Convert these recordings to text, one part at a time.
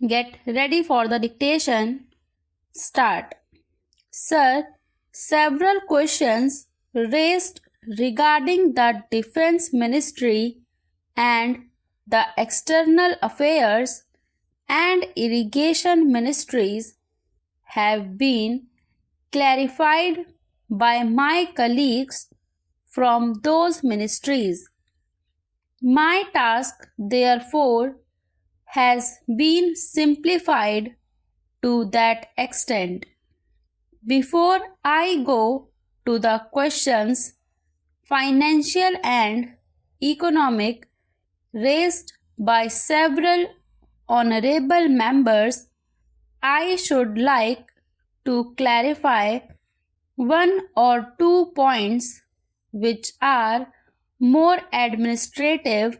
Get ready for the dictation. Start. Sir, several questions raised regarding the Defense Ministry and the External Affairs and Irrigation Ministries have been clarified by my colleagues from those ministries. My task, therefore, has been simplified to that extent. Before I go to the questions, financial and economic, raised by several honorable members, I should like to clarify one or two points which are more administrative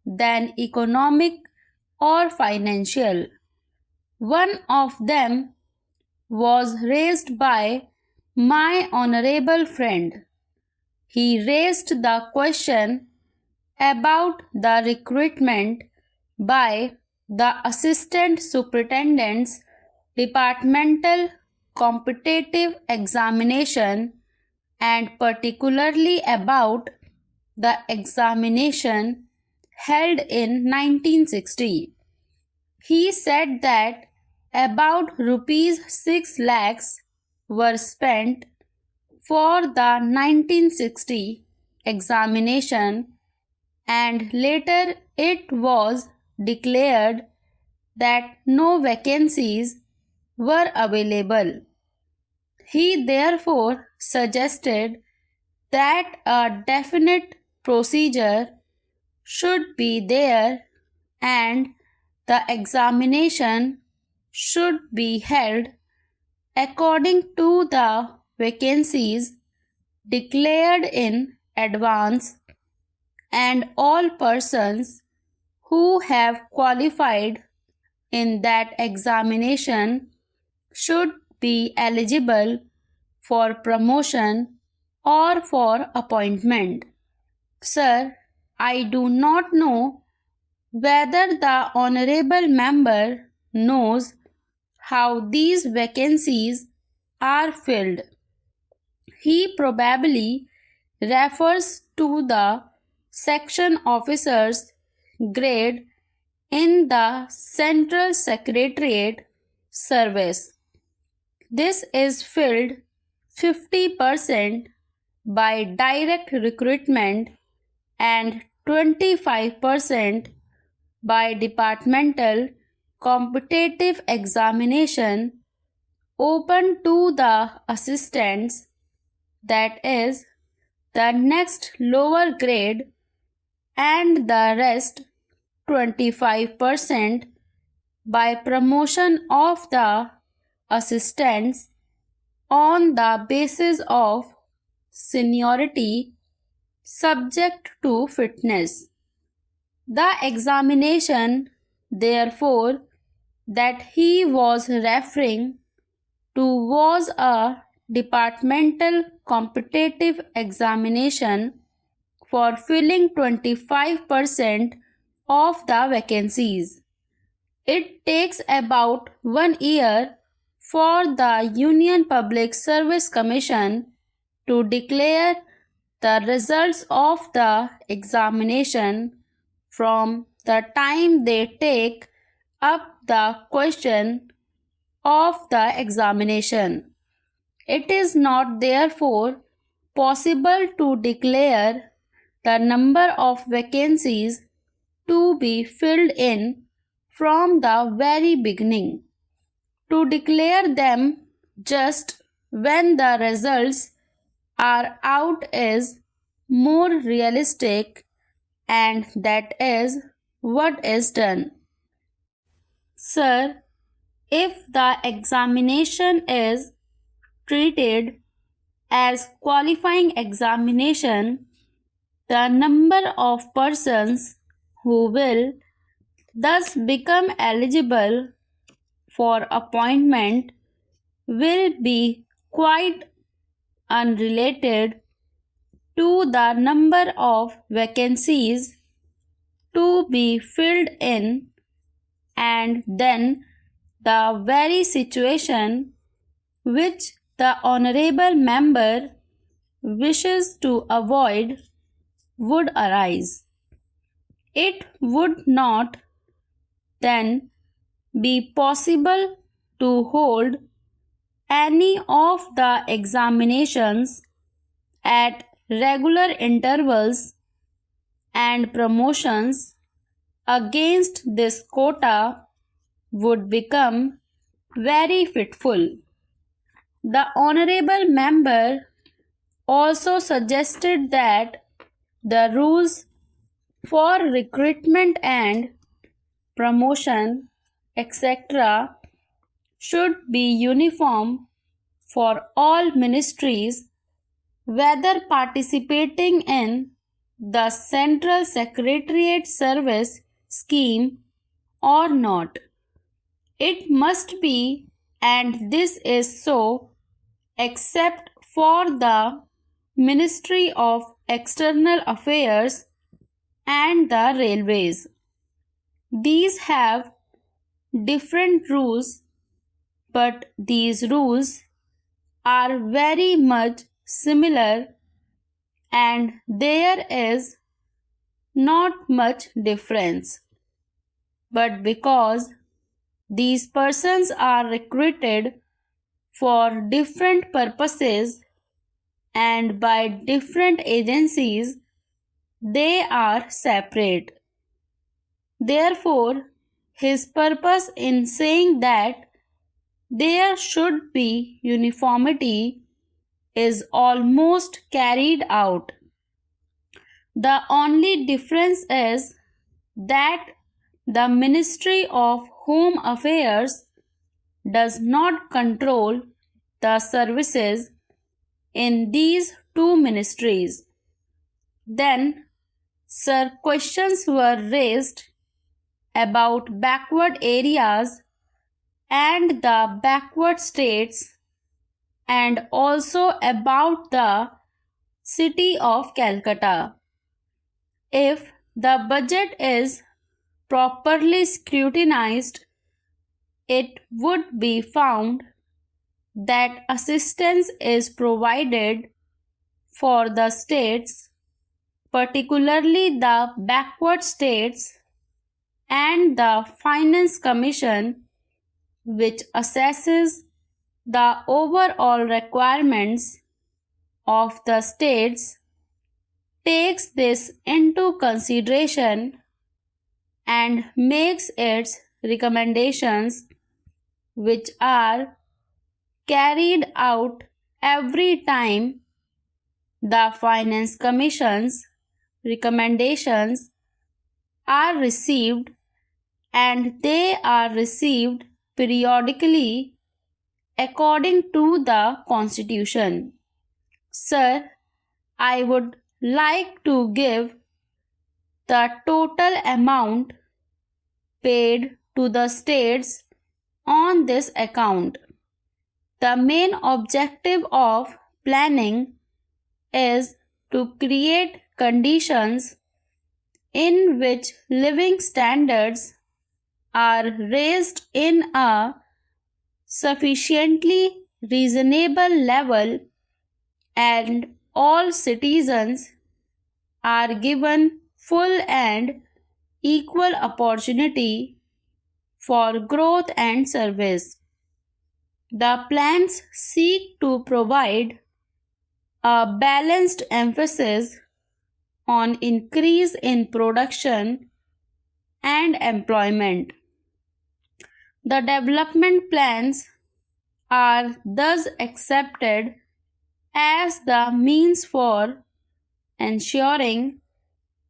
than economic or financial. One of them was raised by my honorable friend. He raised the question about the recruitment by the Assistant Superintendent's Departmental Competitive Examination and particularly about the examination held in 1960. He said that about rupees 6 lakhs were spent for the 1960 examination, and later it was declared that no vacancies were available. He therefore suggested that a definite procedure should be there and the examination should be held according to the vacancies declared in advance, and all persons who have qualified in that examination should be eligible for promotion or for appointment. Sir, I do not know whether the honorable member knows how these vacancies are filled. He probably refers to the section officer's grade in the Central Secretariat service. This is filled 50% by direct recruitment and 25% by departmental competitive examination open to the assistants, that is, the next lower grade, and the rest 25% by promotion of the assistants on the basis of seniority subject to fitness. The examination, therefore, that he was referring to was a departmental competitive examination for filling 25% of the vacancies. It takes about 1 year for the Union Public Service Commission to declare the results of the examination from the time they take up the question of the examination. It is not therefore possible to declare the number of vacancies to be filled in from the very beginning. To declare them just when the results are out is more realistic, and that is what is done. Sir, if the examination is treated as qualifying examination, the number of persons who will thus become eligible for appointment will be quite unrelated to the number of vacancies to be filled in, and then the very situation which the honorable member wishes to avoid would arise. It would not then be possible to hold any of the examinations at regular intervals, and promotions against this quota would become very fitful. The honorable member also suggested that the rules for recruitment and promotion, etc., should be uniform for all ministries, whether participating in the Central Secretariat Service scheme or not. It must be, and this is so, except for the Ministry of External Affairs and the Railways. These have different rules, but these rules are very much similar, and there is not much difference. But because these persons are recruited for different purposes and by different agencies, they are separate. Therefore, his purpose in saying that there should be uniformity is almost carried out. The only difference is that the Ministry of Home Affairs does not control the services in these two ministries. Then, sir, questions were raised about backward areas and the backward states, and also about the city of Calcutta. If the budget is properly scrutinized, it would be found that assistance is provided for the states, particularly the backward states, and the Finance Commission, which assesses the overall requirements of the states, takes this into consideration and makes its recommendations, which are carried out every time the Finance Commission's recommendations are received, and they are received periodically according to the Constitution. Sir, I would like to give the total amount paid to the states on this account. The main objective of planning is to create conditions in which living standards are raised in a sufficiently reasonable level, and all citizens are given full and equal opportunity for growth and service. The plans seek to provide a balanced emphasis on increase in production and employment. The development plans are thus accepted as the means for ensuring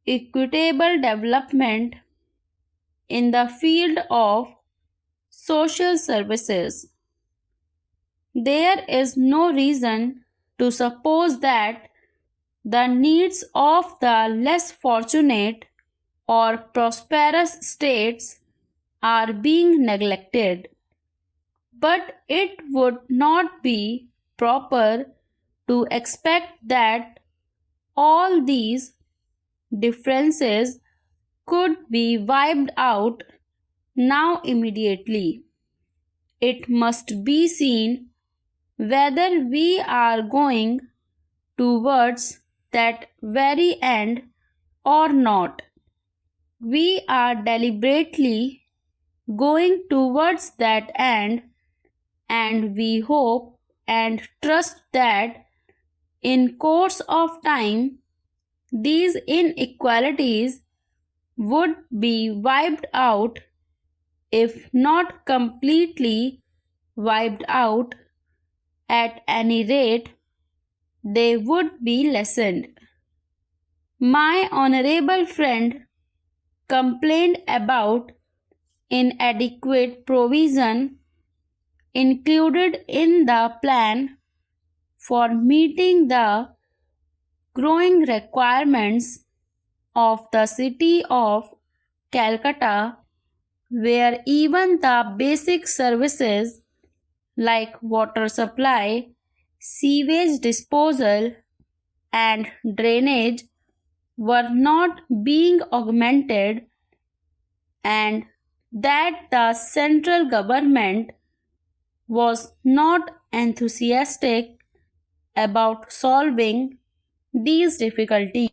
equitable development in the field of social services. There is no reason to suppose that the needs of the less fortunate or prosperous states are being neglected, but it would not be proper to expect that all these differences could be wiped out now immediately. it must be seen whether we are going towards that very end or not. We are deliberately going towards that end, and we hope and trust that in course of time these inequalities would be wiped out, if not completely wiped out, at any rate they would be lessened. My honorable friend complained about inadequate provision included in the plan for meeting the growing requirements of the city of Calcutta, where even the basic services like water supply, sewage disposal, and drainage were not being augmented, and that the central government was not enthusiastic about solving these difficulties.